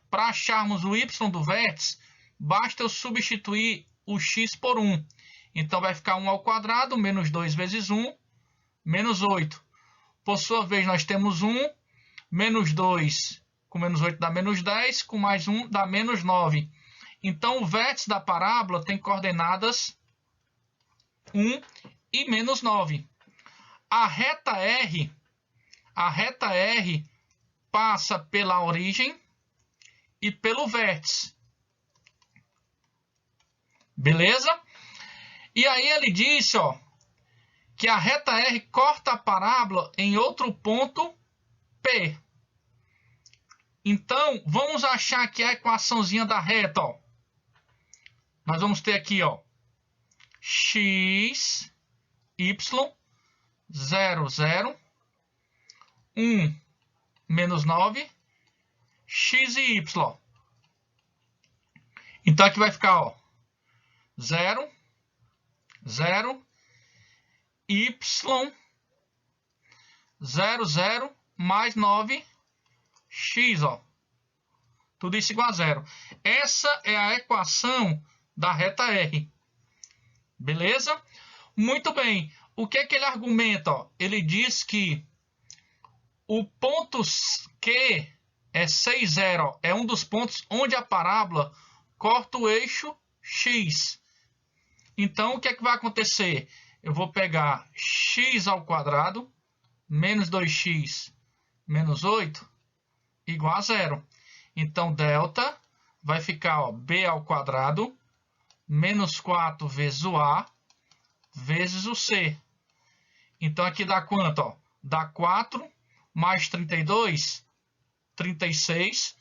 para acharmos o y do vértice, basta eu substituir o x por 1. Então, vai ficar 1 ao quadrado, menos 2 vezes 1, menos 8. Por sua vez, nós temos 1, menos 2 com menos 8 dá menos 10, com mais 1 dá menos 9. Então, o vértice da parábola tem coordenadas 1 e menos 9. A reta R passa pela origem e pelo vértice. Beleza? E aí ele disse, ó, que a reta R corta a parábola em outro ponto P. Então, vamos achar aqui a equaçãozinha da reta, ó. Nós vamos ter aqui, ó, x, y, 0, 0, 1, menos 9, x e y. Então, aqui vai ficar, ó, 0, 0, y, 0, 0, mais 9, x, ó. Tudo isso igual a 0. Essa é a equação da reta R. Beleza? Muito bem. O que é que ele argumenta? Ó? Ele diz que o ponto Q é 6, 0. É um dos pontos onde a parábola corta o eixo x. Então, o que é que vai acontecer? Eu vou pegar x ao quadrado menos 2x menos 8 igual a 0. Então, delta vai ficar, ó, b ao quadrado menos 4 vezes o A vezes o C. Então, aqui dá quanto? Ó? Dá 4 mais 32, 36.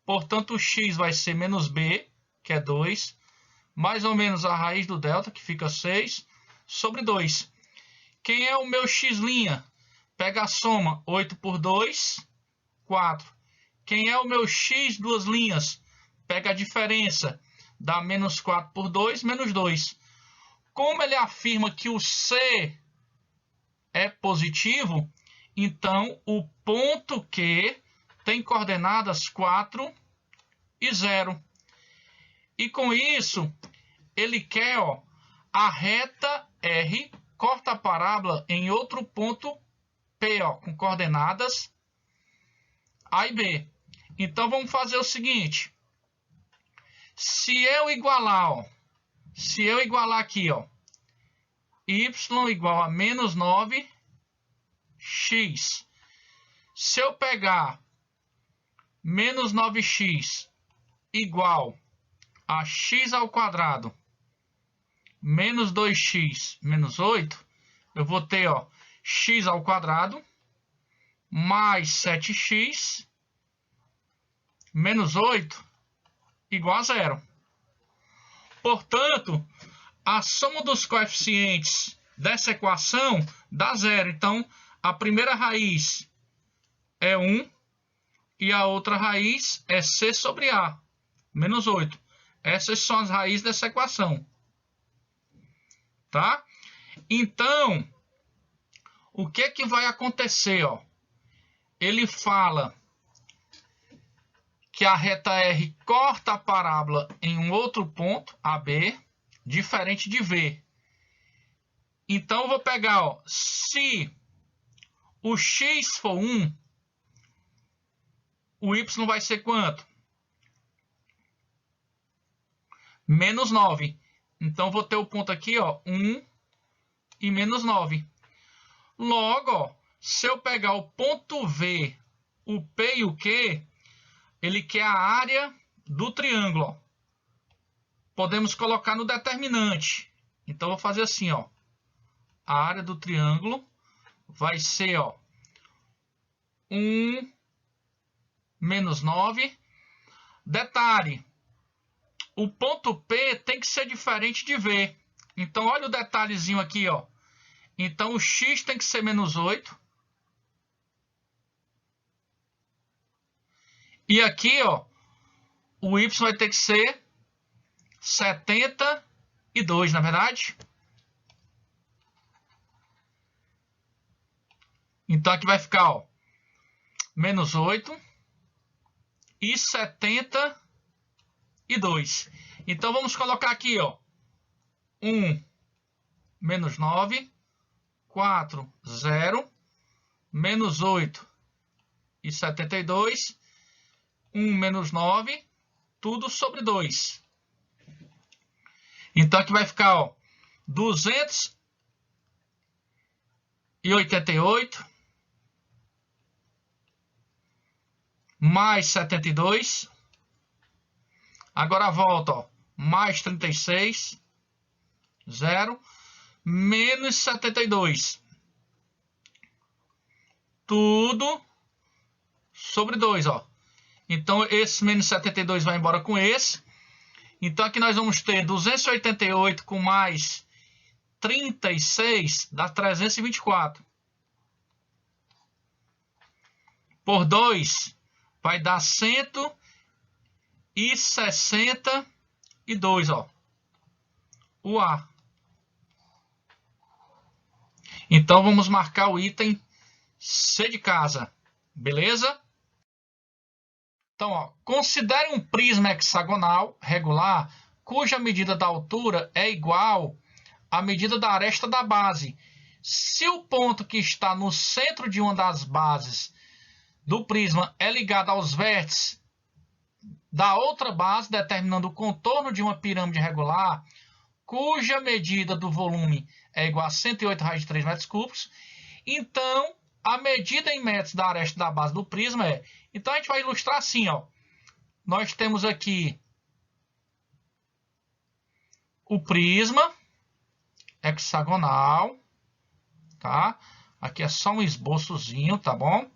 Portanto, o x vai ser menos b, que é 2, mais ou menos a raiz do delta, que fica 6, sobre 2. Quem é o meu x'? Pega a soma, 8 por 2, 4. Quem é o meu x duas linhas? Pega a diferença, dá menos 4 por 2, menos 2. Como ele afirma que o C é positivo, então o ponto Q tem coordenadas 4 e 0. E com isso, ele quer, ó, a reta R corta a parábola em outro ponto P, ó, com coordenadas A e B. Então, vamos fazer o seguinte. Se eu igualar aqui, ó, y igual a menos 9, x. Se eu pegar menos 9x igual a x ao quadrado menos 2x menos 8, eu vou ter, ó, x ao quadrado mais 7x menos 8 igual a 0. Portanto, a soma dos coeficientes dessa equação dá 0. Então, a primeira raiz é 1 e a outra raiz é c sobre a, menos 8. Essas são as raízes dessa equação. Tá? Então, o que que vai acontecer? Ó? Ele fala que a reta R corta a parábola em um outro ponto, AB, diferente de V. Então, eu vou pegar, ó, se o x for 1, o y vai ser quanto? Menos 9. Então, vou ter o ponto aqui, ó, 1 e menos 9. Logo, ó, se eu pegar o ponto V, o P e o Q, ele quer a área do triângulo. Ó. Podemos colocar no determinante. Então, vou fazer assim, ó. A área do triângulo vai ser, ó, 1 menos 9. Detalhe, o ponto P tem que ser diferente de V. Então, olha o detalhezinho aqui, ó. Então, o X tem que ser menos 8. E aqui, ó, o Y vai ter que ser 72, na verdade. Então, aqui vai ficar, ó, menos 8 e 72. Então, vamos colocar aqui, ó, 1 menos 9, 4, 0, menos 8 e 72, 1 menos 9, tudo sobre 2. Então, aqui vai ficar, ó, 288 mais 72. Agora volta, ó, mais 36, 0, menos 72. Tudo sobre 2, ó. Então, esse menos 72 vai embora com esse. Então, aqui nós vamos ter 288 com mais 36, dá 324. Por 2, vai dar 162, ó. O A. Então, vamos marcar o item C de casa. Beleza? Então, ó, considere um prisma hexagonal regular cuja medida da altura é igual à medida da aresta da base. Se o ponto que está no centro de uma das bases do prisma é ligado aos vértices da outra base, determinando o contorno de uma pirâmide regular, cuja medida do volume é igual a 108 raios de 3 metros cúbicos, então a medida em metros da aresta da base do prisma é... Então, a gente vai ilustrar assim, ó. Nós temos aqui o prisma hexagonal, tá? Aqui é só um esboçozinho, tá bom?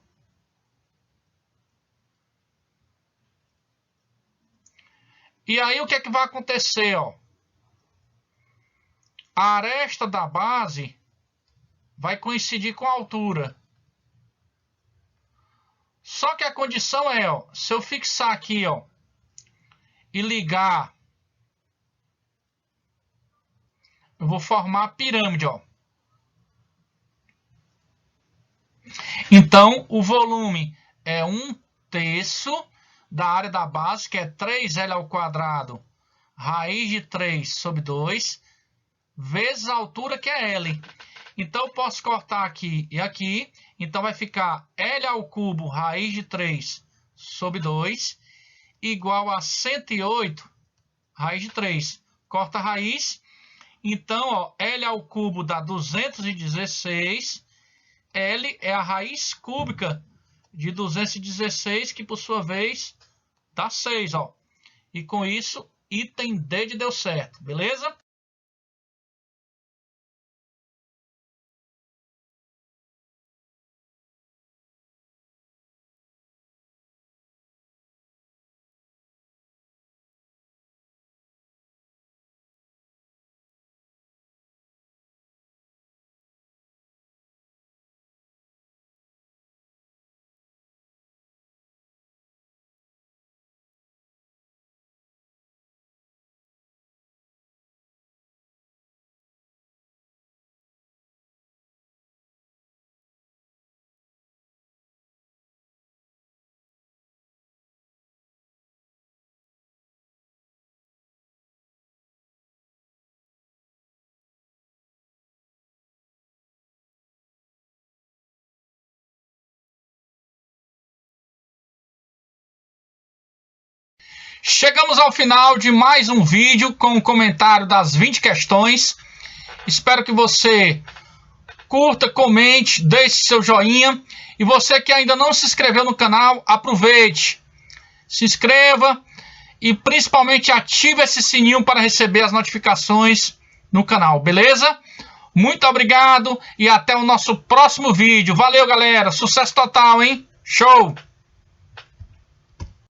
E aí, o que é que vai acontecer, ó? A aresta da base vai coincidir com a altura. Só que a condição é, ó, se eu fixar aqui, ó, e ligar, eu vou formar a pirâmide, ó. Então, o volume é 1/3 da área da base, que é 3L ao quadrado, raiz de 3 sobre 2, vezes a altura, que é L. Então, eu posso cortar aqui e aqui. Então, vai ficar L ao cubo, raiz de 3 sobre 2, igual a 108, raiz de 3. Corta a raiz. Então, ó, L ao cubo dá 216. L é a raiz cúbica de 216, que por sua vez dá 6, ó. E com isso, item D de deu certo, beleza? Chegamos ao final de mais um vídeo com o comentário das 20 questões. Espero que você curta, comente, deixe seu joinha. E você que ainda não se inscreveu no canal, aproveite. Se inscreva e principalmente ative esse sininho para receber as notificações no canal, beleza? Muito obrigado e até o nosso próximo vídeo. Valeu, galera. Sucesso total, hein? Show!